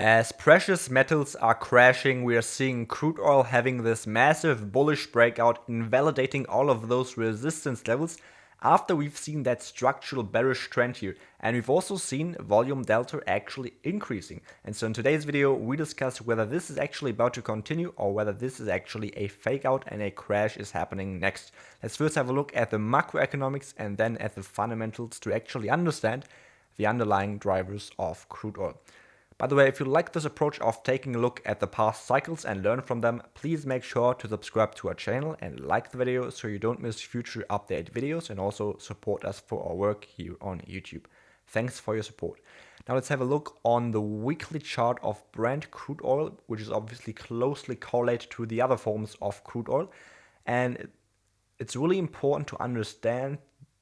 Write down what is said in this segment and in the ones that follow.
As precious metals are crashing, we are seeing crude oil having this massive bullish breakout, invalidating all of those resistance levels after we've seen that structural bearish trend here. And we've also seen volume delta actually increasing. And so in today's video, we discuss whether this is actually about to continue or whether this is actually a fake out and a crash is happening next. Let's first have a look at the macroeconomics and then at the fundamentals to actually understand the underlying drivers of crude oil. By the way, if you like this approach of taking a look at the past cycles and learn from them, please make sure to subscribe to our channel and like the video so you don't miss future update videos, and also support us for our work here on YouTube. Thanks for your support. Now let's have a look on the weekly chart of Brent crude oil, which is obviously closely correlated to the other forms of crude oil. And it's really important to understand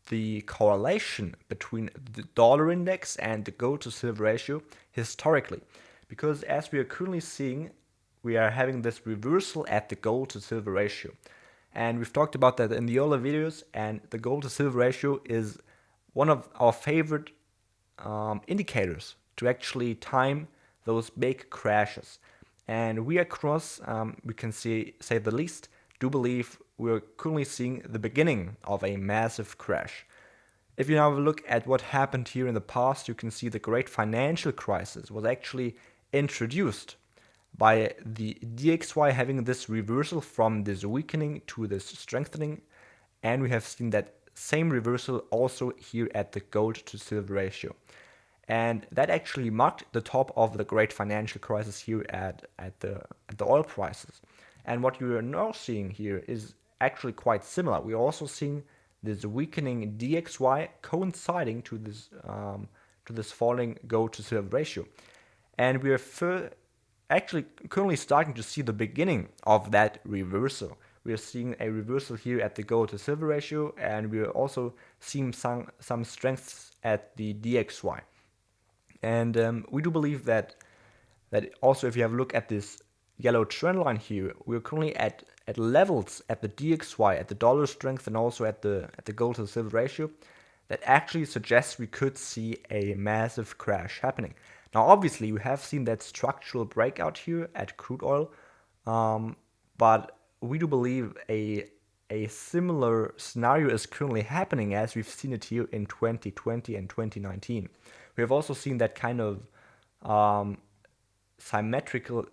the correlation between the dollar index and the gold to silver ratio historically, because as we are currently seeing, we are having this reversal at the gold to silver ratio, and we've talked about that in the earlier videos. And the gold to silver ratio is one of our favorite indicators to actually time those big crashes. And we across, we can say the least, do believe we're currently seeing the beginning of a massive crash. If you now have a look at what happened here in the past, you can see the great financial crisis was actually introduced by the DXY having this reversal from this weakening to this strengthening. And we have seen that same reversal also here at the gold to silver ratio. And that actually marked the top of the great financial crisis here at the oil prices. And what you are now seeing here is actually quite similar. We're also seeing this weakening DXY coinciding to this falling gold to silver ratio. And we are actually currently starting to see the beginning of that reversal. We are seeing a reversal here at the gold to silver ratio, and we are also seeing some strengths at the DXY. And we do believe that also, if you have a look at this yellow trend line here, we're currently at levels at the DXY, at the dollar strength, and also at the gold to silver ratio that actually suggests we could see a massive crash happening. Now, obviously, we have seen that structural breakout here at crude oil, but we do believe a similar scenario is currently happening as we've seen it here in 2020 and 2019. We have also seen that kind of symmetrical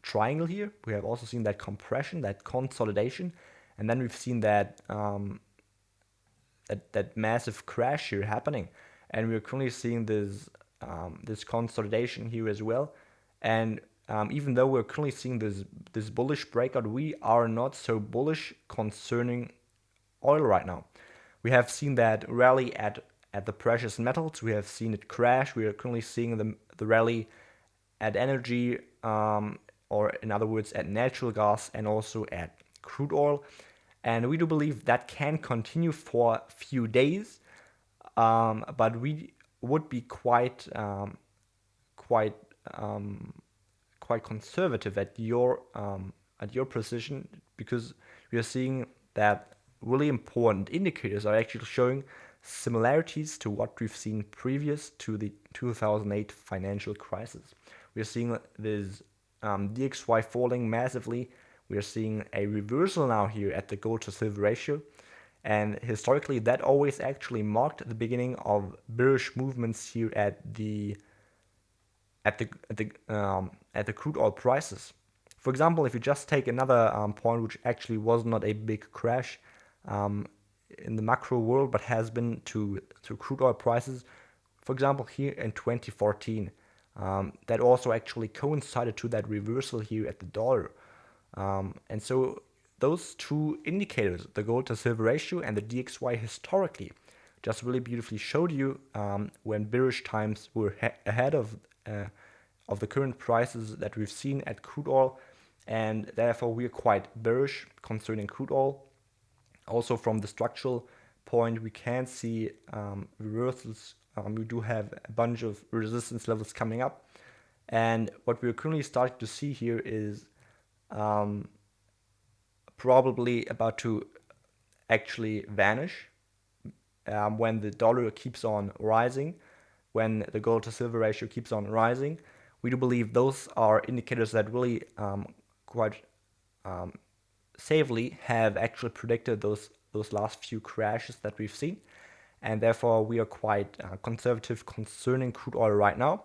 triangle here. We have also seen that compression, that consolidation, and then we've seen that that massive crash here happening. And we're currently seeing this this consolidation here as well. And even though we're currently seeing this bullish breakout, we are not so bullish concerning oil right now. We have seen that rally at the precious metals. We have seen it crash. We are currently seeing the rally at energy, or in other words, at natural gas and also at crude oil. And we do believe that can continue for a few days, but we would be quite conservative at your position, because we are seeing that really important indicators are actually showing similarities to what we've seen previous to the 2008 financial crisis. We are seeing this DXY falling massively. We are seeing a reversal now here at the gold to silver ratio, and historically that always actually marked the beginning of bearish movements here at the crude oil prices. For example, if you just take another point, which actually was not a big crash in the macro world, but has been to crude oil prices. For example, here in 2014, that also actually coincided to that reversal here at the dollar. And so those two indicators, the gold to silver ratio and the DXY historically, just really beautifully showed you when bearish times were ahead of the current prices that we've seen at crude oil, and therefore we are quite bearish concerning crude oil. Also, from the structural point, we can see reversals. We do have a bunch of resistance levels coming up, and what we're currently starting to see here is probably about to actually vanish when the dollar keeps on rising. when the gold to silver ratio keeps on rising. We do believe those are indicators that really quite safely have actually predicted those last few crashes that we've seen, and therefore we are quite conservative concerning crude oil right now.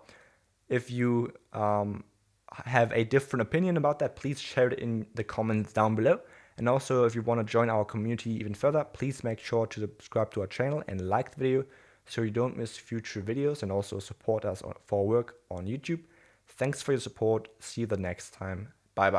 If you have a different opinion about that, please share it in the comments down below. And also, if you want to join our community even further, please make sure to subscribe to our channel and like the video so you don't miss future videos, and also support us for our work on YouTube. Thanks for your support. See you the next time.